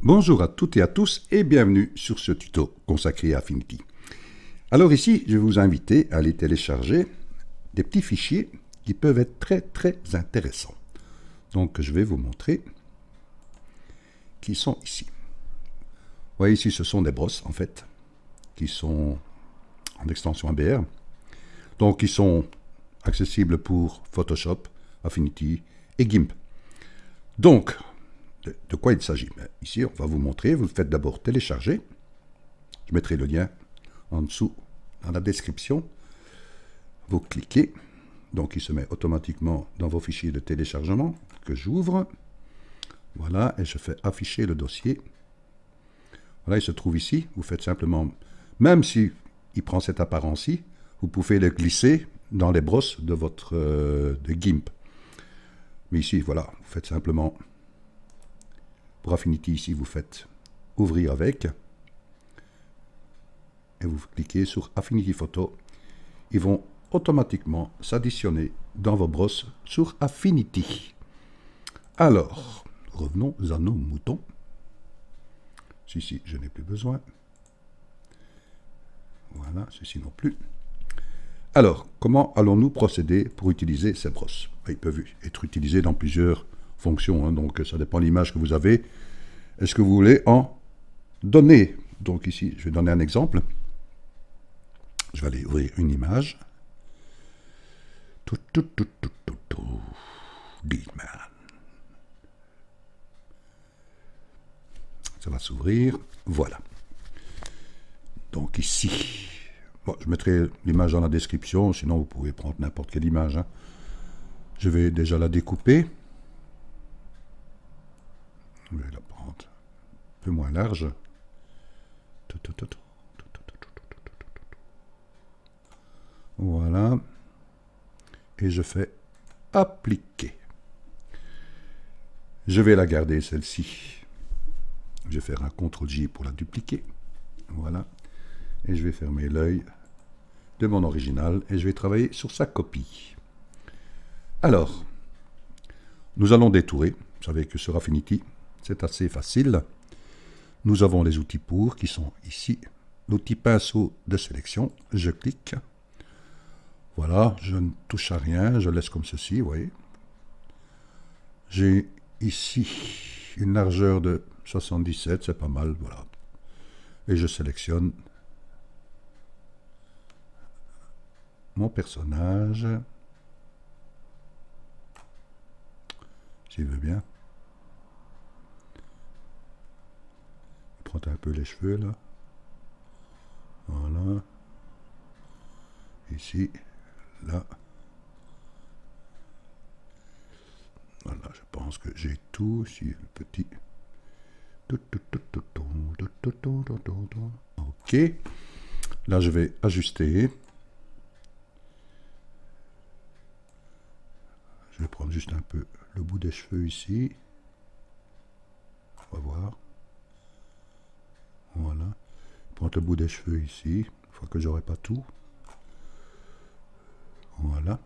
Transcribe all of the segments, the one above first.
Bonjour à toutes et à tous et bienvenue sur ce tuto consacré à Affinity. Alors ici, je vais vous inviter à aller télécharger des petits fichiers qui peuvent être très intéressants. Donc je vais vous montrer qui sont ici. Vous voyez ici, ce sont des brosses en fait, qui sont en extension ABR. Donc ils sont accessibles pour Photoshop, Affinity et GIMP. Donc, de quoi il s'agit? Ici, on va vous montrer. Vous le faites d'abord télécharger. Je mettrai le lien en dessous dans la description. Vous cliquez. Donc, il se met automatiquement dans vos fichiers de téléchargement que j'ouvre. Voilà, et je fais afficher le dossier. Voilà, il se trouve ici. Vous faites simplement, même si il prend cette apparence-ci, vous pouvez le glisser dans les brosses de votre de GIMP. Mais ici, voilà, vous faites simplement... Pour Affinity, ici, vous faites ouvrir avec et vous cliquez sur Affinity Photo. Ils vont automatiquement s'additionner dans vos brosses sur Affinity. Alors, revenons à nos moutons. Ceci, je n'ai plus besoin. Voilà, ceci non plus. Alors, comment allons-nous procéder pour utiliser ces brosses? Ils peuvent être utilisés dans plusieurs fonctions, hein, donc ça dépend de l'image que vous avez. Est-ce que vous voulez en donner? Donc ici, je vais donner un exemple. Je vais aller ouvrir une image. Gitman. Ça va s'ouvrir. Voilà. Donc ici, bon, je mettrai l'image dans la description, sinon vous pouvez prendre n'importe quelle image. Hein. Je vais déjà la découper. Je vais la prendre un peu moins large. Voilà. Et je fais appliquer. Je vais la garder celle-ci. Je vais faire un CTRL-J pour la dupliquer. Voilà. Et je vais fermer l'œil de mon original et je vais travailler sur sa copie. Alors, nous allons détourer. Vous savez que sur Affinity, c'est assez facile. Nous avons les outils pour qui sont ici. L'outil pinceau de sélection. Je clique. Voilà, je ne touche à rien. Je laisse comme ceci, vous voyez. J'ai ici une largeur de 77, c'est pas mal, voilà. Et je sélectionne mon personnage. S'il veut bien. Prends un peu les cheveux là. Voilà. Ici, là. Voilà, je pense que j'ai tout. Ici, le petit. Ok. Là, je vais ajuster. Je vais prendre juste un peu le bout des cheveux ici. On va voir. Voilà. Prendre le bout des cheveux ici. Une fois que j'aurai pas tout. Voilà.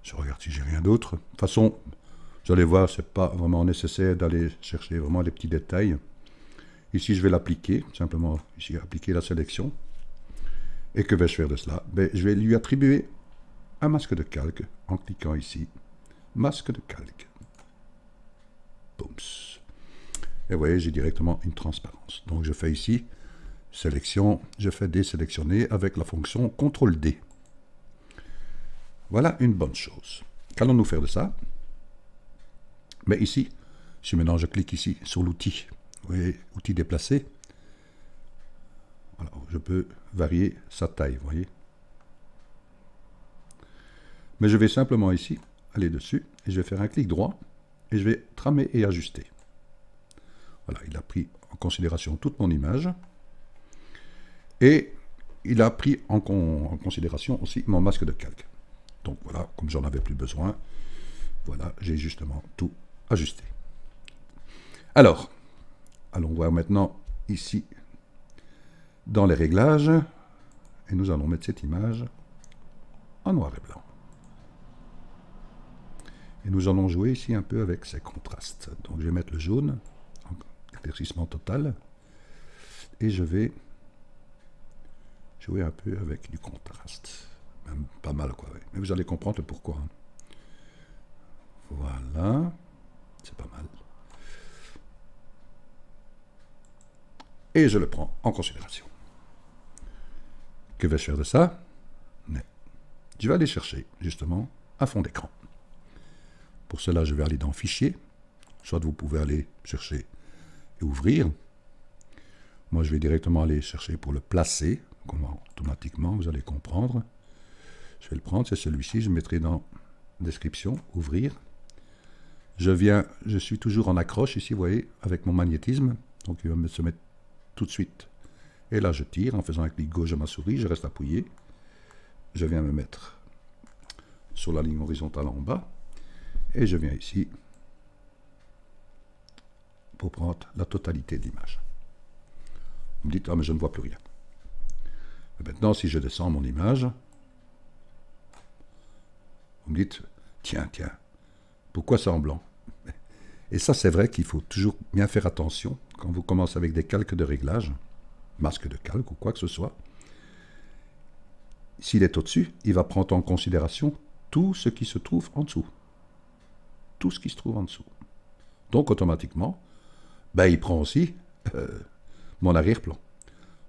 Je regarde si j'ai rien d'autre. De toute façon, vous allez voir, c'est pas vraiment nécessaire d'aller chercher vraiment les petits détails. Ici, je vais l'appliquer. Simplement, ici, appliquer la sélection. Et que vais-je faire de cela? Ben, je vais lui attribuer un masque de calque en cliquant ici. Masque de calque. Boums. Et vous voyez, j'ai directement une transparence. Donc, je fais ici, sélection, je fais désélectionner avec la fonction CTRL-D. Voilà une bonne chose. Qu'allons-nous faire de ça? Mais ici, si maintenant je clique ici sur l'outil, vous voyez, outil déplacé, voilà, je peux varier sa taille, vous voyez. Mais je vais simplement ici, aller dessus, et je vais faire un clic droit, et je vais tramer et ajuster. Voilà, il a pris en considération toute mon image. Et il a pris en considération aussi mon masque de calque. Donc voilà, comme j'en avais plus besoin, voilà, j'ai justement tout ajusté. Alors, allons voir maintenant ici dans les réglages. Et nous allons mettre cette image en noir et blanc. Et nous allons jouer ici un peu avec ces contrastes. Donc je vais mettre le jaune éclaircissement total. Et je vais jouer un peu avec du contraste. Même pas mal, quoi. Mais vous allez comprendre le pourquoi. Voilà. C'est pas mal. Et je le prends en considération. Que vais-je faire de ça? Je vais aller chercher, justement, un fond d'écran. Pour cela, je vais aller dans Fichier. Soit vous pouvez aller chercher et ouvrir. Moi, je vais directement aller chercher pour le placer. Automatiquement, vous allez comprendre. Je vais le prendre, c'est celui-ci. Je mettrai dans Description, Ouvrir. Je suis toujours en accroche ici, vous voyez, avec mon magnétisme. Donc, il va se mettre tout de suite. Et là, je tire en faisant un clic gauche de ma souris. Je reste appuyé. Je viens me mettre sur la ligne horizontale en bas. Et je viens ici pour prendre la totalité de l'image. Vous me dites, ah mais je ne vois plus rien. Et maintenant, si je descends mon image, vous me dites, tiens, pourquoi c'est en blanc? Et ça, c'est vrai qu'il faut toujours bien faire attention quand vous commencez avec des calques de réglage, masque de calque ou quoi que ce soit. S'il est au-dessus, il va prendre en considération tout ce qui se trouve en dessous. Tout ce qui se trouve en dessous. Donc, automatiquement, il prend aussi mon arrière-plan.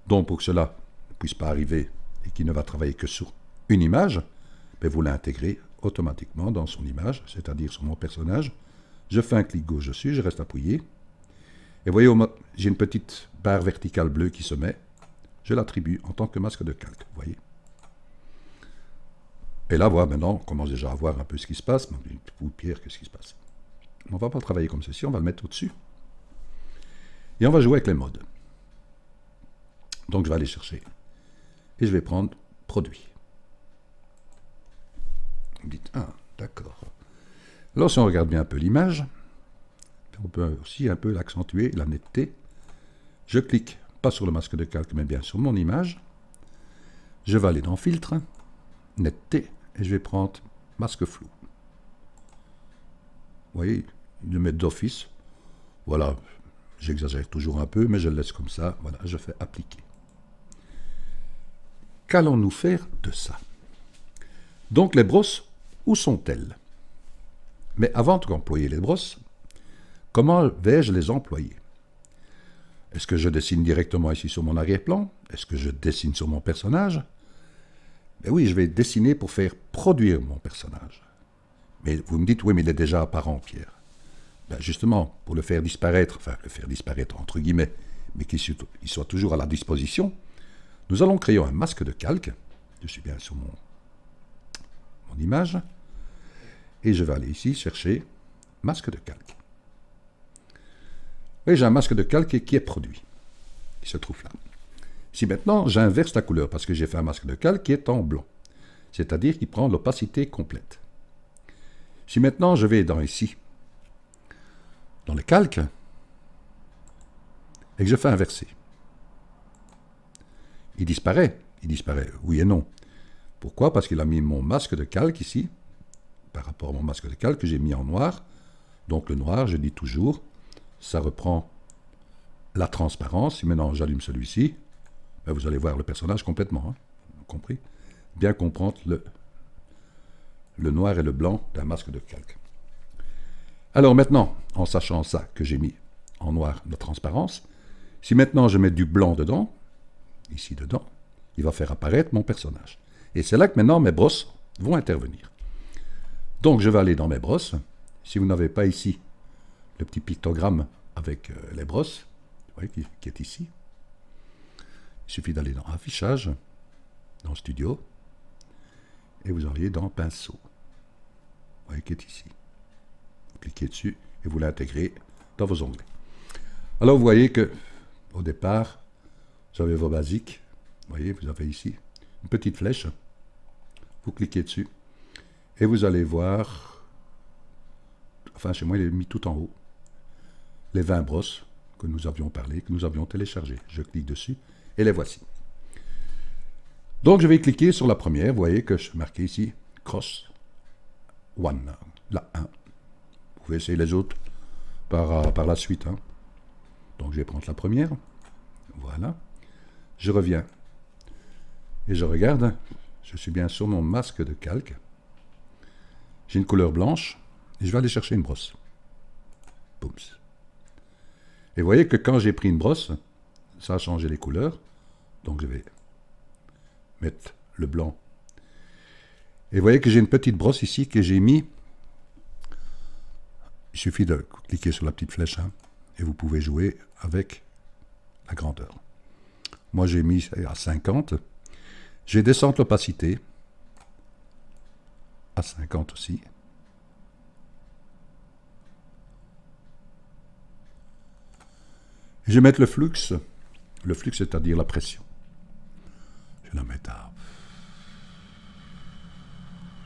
Donc, pour que cela ne puisse pas arriver et qu'il ne va travailler que sur une image, vous l'intégrez automatiquement dans son image, c'est-à-dire sur mon personnage. Je fais un clic gauche dessus, je reste appuyé. Et vous voyez, j'ai une petite barre verticale bleue qui se met. Je l'attribue en tant que masque de calque, vous voyez. Et là, voilà, maintenant, on commence déjà à voir un peu ce qui se passe. Ou pire, qu'est-ce qui se passe? On ne va pas travailler comme ceci, on va le mettre au-dessus. Et on va jouer avec les modes. Donc, je vais aller chercher. Et je vais prendre Produit. Vous me dites, ah, d'accord. Alors, si on regarde bien un peu l'image, on peut aussi un peu l'accentuer, la netteté. Je clique, pas sur le masque de calque, mais bien sur mon image. Je vais aller dans Filtre, Netteté, et je vais prendre Masque flou. Vous voyez, il le met d'office. Voilà, j'exagère toujours un peu, mais je le laisse comme ça. Voilà, je fais Appliquer. Qu'allons-nous faire de ça? Donc, les brosses, où sont-elles? Mais avant d'employer les brosses, comment vais-je les employer? Est-ce que je dessine directement ici sur mon arrière-plan? Est-ce que je dessine sur mon personnage? Oui, je vais dessiner pour faire produire mon personnage. Mais vous me dites, oui, mais il est déjà apparent, Pierre. Justement, pour le faire disparaître, enfin, le faire disparaître entre guillemets, mais qu'il soit toujours à la disposition, nous allons créer un masque de calque. Je suis bien sur mon image. Et je vais aller ici chercher masque de calque. Oui, j'ai un masque de calque qui est produit. Il se trouve là. Si maintenant j'inverse la couleur, parce que j'ai fait un masque de calque qui est en blanc, c'est-à-dire qu'il prend l'opacité complète. Si maintenant je vais ici, dans le calque, et que je fais inverser, il disparaît, oui et non. Pourquoi? Parce qu'il a mis mon masque de calque ici, par rapport à mon masque de calque que j'ai mis en noir. Donc le noir, je dis toujours, ça reprend la transparence. Si maintenant j'allume celui-ci, vous allez voir le personnage complètement. Hein, vous compris? Bien comprendre le noir et le blanc d'un masque de calque. Alors maintenant, en sachant ça, que j'ai mis en noir la transparence, si maintenant je mets du blanc dedans, ici dedans, il va faire apparaître mon personnage. Et c'est là que maintenant mes brosses vont intervenir. Donc je vais aller dans mes brosses. Si vous n'avez pas ici le petit pictogramme avec les brosses, vous voyez, qui est ici, il suffit d'aller dans Affichage, dans Studio, et vous auriez dans Pinceau, vous voyez, qui est ici. Vous cliquez dessus et vous l'intégrez dans vos onglets. Alors vous voyez que au départ, vous avez vos basiques, vous voyez, vous avez ici une petite flèche, vous cliquez dessus, et vous allez voir, enfin chez moi il est mis tout en haut, les 20 brosses que nous avions parlé, que nous avions téléchargées. Je clique dessus et les voici. Donc je vais cliquer sur la première, vous voyez que je suis marqué ici, Cross One, la 1. Vous pouvez essayer les autres par la suite. Hein. Donc je vais prendre la première. Voilà. Je reviens. Et je regarde. Je suis bien sur mon masque de calque. J'ai une couleur blanche. Et je vais aller chercher une brosse. Boum. Et vous voyez que quand j'ai pris une brosse, ça a changé les couleurs. Donc je vais mettre le blanc. Et vous voyez que j'ai une petite brosse ici que j'ai mis. Il suffit de cliquer sur la petite flèche, hein, et vous pouvez jouer avec la grandeur. Moi j'ai mis à 50. Je vais descendre l'opacité à 50 aussi. Je vais mettre le flux, c'est-à-dire la pression. Je vais la mettre à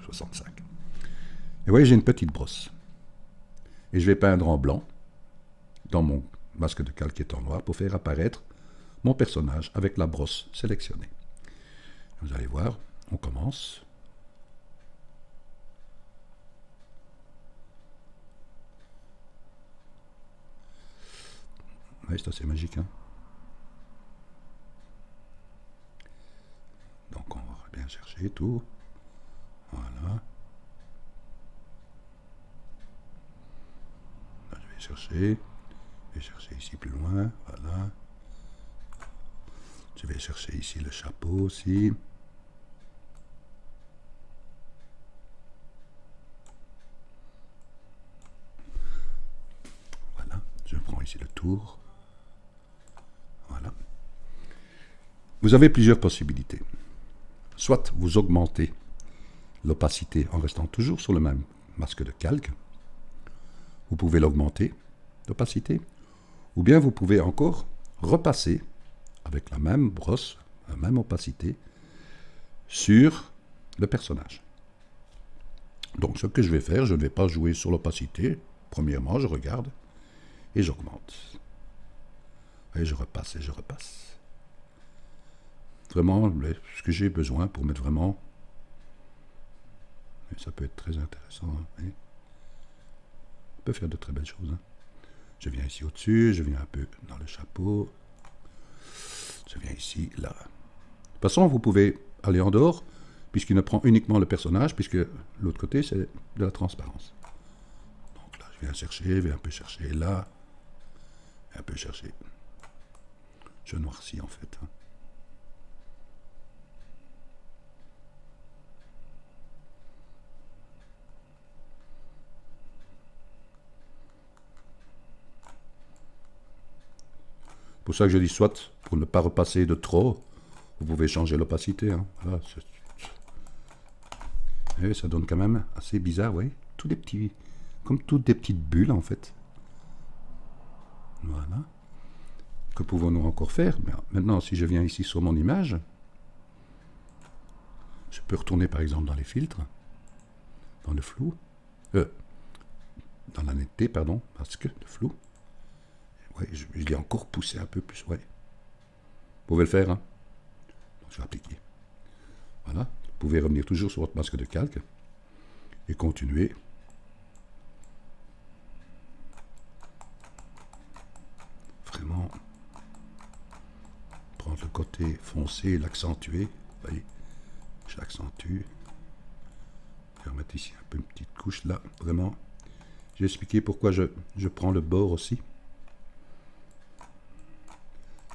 65. Et vous voyez, j'ai une petite brosse. Et je vais peindre en blanc, dans mon masque de calque qui est en noir, pour faire apparaître mon personnage avec la brosse sélectionnée. Vous allez voir, on commence. Oui, c'est assez magique, hein. Donc on va bien chercher tout. Voilà. Là, je vais chercher ici plus loin. Voilà. Je vais chercher ici le chapeau aussi. Voilà. Je prends ici le tour. Voilà. Vous avez plusieurs possibilités. Soit vous augmentez l'opacité en restant toujours sur le même masque de calque. Vous pouvez l'augmenter, l'opacité. Ou bien vous pouvez encore repasser avec la même brosse, la même opacité, sur le personnage. Donc ce que je vais faire, je ne vais pas jouer sur l'opacité. Premièrement, je regarde et j'augmente. Et je repasse et je repasse. Vraiment ce que j'ai besoin pour mettre vraiment... Et ça peut être très intéressant. Hein. On peut faire de très belles choses. Hein. Je viens ici au-dessus, je viens un peu dans le chapeau. Je viens ici, là. De toute façon, vous pouvez aller en dehors, puisqu'il ne prend uniquement le personnage, puisque l'autre côté, c'est de la transparence. Donc là, je viens chercher, je vais un peu chercher là, un peu chercher. Je noircis en fait. Hein. C'est pour ça que je dis soit, pour ne pas repasser de trop, vous pouvez changer l'opacité. Hein. Voilà, et ça donne quand même assez bizarre, oui. Tous des petits, comme toutes des petites bulles en fait. Voilà. Que pouvons-nous encore faire? Maintenant, si je viens ici sur mon image, je peux retourner par exemple dans les filtres, dans le flou, dans la netteté, pardon, parce que le flou. Ouais, je l'ai encore poussé un peu plus, ouais. Vous pouvez le faire, hein. Donc, je vais appliquer. Voilà. Vous pouvez revenir toujours sur votre masque de calque et continuer. Vraiment prendre le côté foncé et l'accentuer. Vous voyez, je l'accentue. Je vais remettre ici un peu une petite couche là, vraiment. J'ai expliqué pourquoi je prends le bord aussi.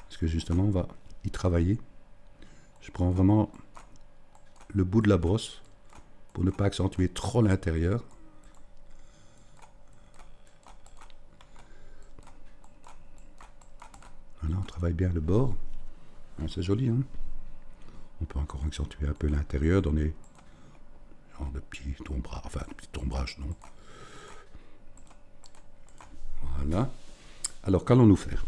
Parce que justement, on va y travailler. Je prends vraiment le bout de la brosse pour ne pas accentuer trop l'intérieur. Voilà, on travaille bien le bord. C'est joli, hein. On peut encore accentuer un peu l'intérieur, donner genre de petits ombrages, enfin de petit ombrage, non. Voilà. Alors, qu'allons-nous faire?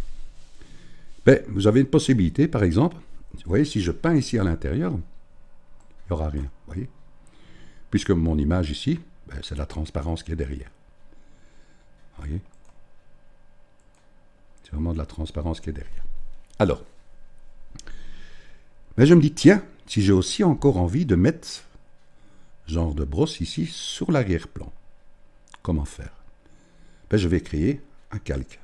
Ben, vous avez une possibilité, par exemple, vous voyez, si je peins ici à l'intérieur, il n'y aura rien, vous voyez. Puisque mon image ici, ben, c'est la transparence qui est derrière. Vous voyez. C'est vraiment de la transparence qui est derrière. Alors, ben, je me dis, tiens, si j'ai aussi encore envie de mettre genre de brosse ici sur l'arrière-plan, comment faire? Ben, je vais créer un calque.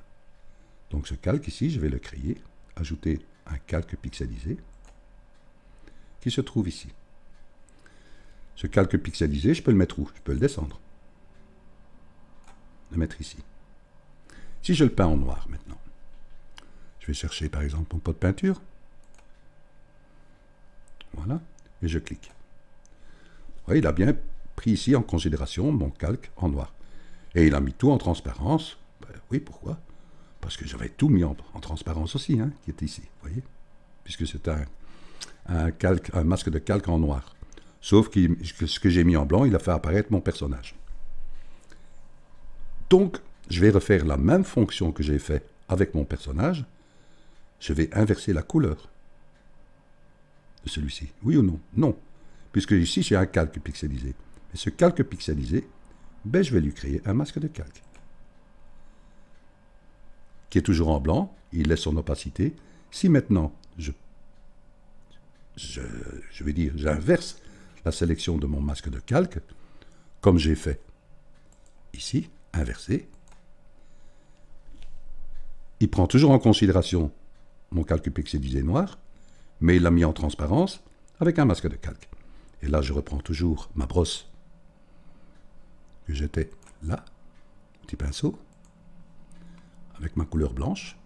Donc ce calque ici, je vais le créer, ajouter un calque pixelisé qui se trouve ici. Ce calque pixelisé, je peux le mettre où? Je peux le descendre. Le mettre ici. Si je le peins en noir maintenant, je vais chercher par exemple mon pot de peinture. Voilà, et je clique. Vous voyez, il a bien pris ici en considération mon calque en noir. Et il a mis tout en transparence. Ben oui, pourquoi? Parce que j'avais tout mis en transparence aussi, hein, qui était ici, vous voyez? Puisque c'est un masque de calque en noir. Sauf que ce que j'ai mis en blanc, il a fait apparaître mon personnage. Donc, je vais refaire la même fonction que j'ai fait avec mon personnage. Je vais inverser la couleur de celui-ci. Oui ou non? Non. Puisque ici, j'ai un calque pixelisé. Et ce calque pixelisé, ben, je vais lui créer un masque de calque. Qui est toujours en blanc. Il laisse son opacité. Si maintenant, je vais dire, j'inverse la sélection de mon masque de calque, comme j'ai fait ici, inversé, il prend toujours en considération mon calque pixelisé noir, mais il l'a mis en transparence avec un masque de calque. Et là, je reprends toujours ma brosse que j'étais là, petit pinceau, avec ma couleur blanche.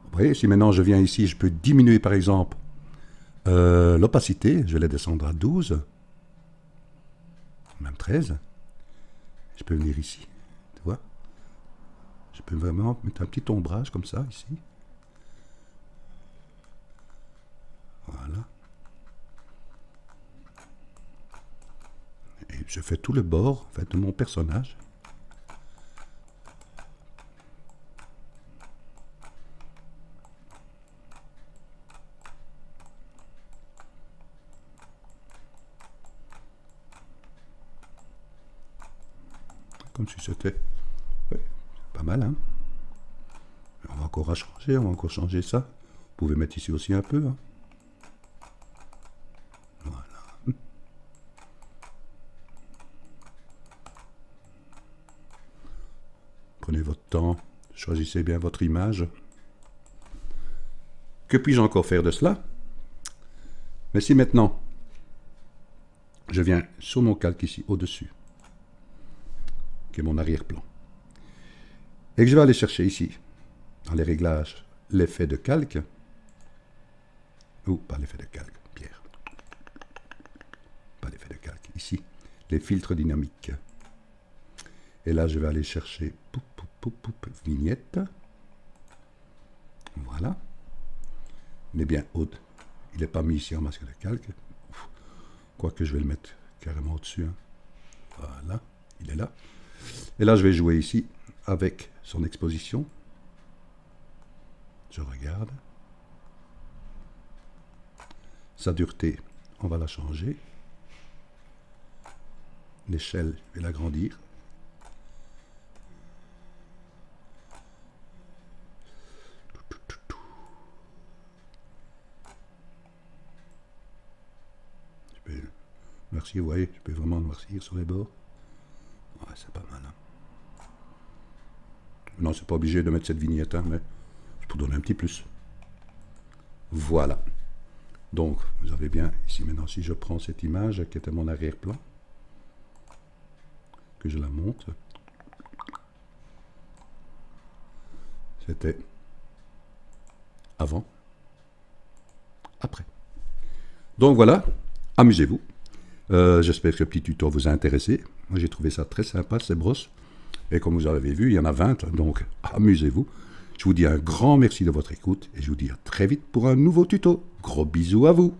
Vous voyez, si maintenant je viens ici, je peux diminuer par exemple l'opacité, je vais la descendre à 12, même 13. Je peux venir ici, tu vois. Je peux vraiment mettre un petit ombrage comme ça, ici. Voilà. Et je fais tout le bord en fait, de mon personnage. Comme si c'était... Ouais, pas mal, hein. On va encore changer, on va encore changer ça. Vous pouvez mettre ici aussi un peu, hein. Voilà. Prenez votre temps, choisissez bien votre image. Que puis-je encore faire de cela? Mais si maintenant, je viens sur mon calque ici, au-dessus, qui est mon arrière-plan, et que je vais aller chercher ici, dans les réglages, l'effet de calque, ou pas l'effet de calque, Pierre, pas l'effet de calque, ici, les filtres dynamiques. Et là, je vais aller chercher vignette. Voilà. Il est bien haut. Il n'est pas mis ici en masque de calque. Quoique je vais le mettre carrément au-dessus. Hein. Voilà. Il est là. Et là, je vais jouer ici avec son exposition. Je regarde. Sa dureté, on va la changer. L'échelle, je vais l'agrandir. Noircir, vous voyez, je peux vraiment noircir sur les bords. Ouais, c'est pas mal. Hein. Non, c'est pas obligé de mettre cette vignette, hein, mais je peux donner un petit plus. Voilà. Donc, vous avez bien, ici maintenant, si je prends cette image qui était mon arrière-plan, que je la monte, c'était avant, après. Donc voilà, amusez-vous. J'espère que ce petit tuto vous a intéressé. Moi, j'ai trouvé ça très sympa, ces brosses. Et comme vous avez vu, il y en a 20, donc amusez-vous. Je vous dis un grand merci de votre écoute et je vous dis à très vite pour un nouveau tuto. Gros bisous à vous.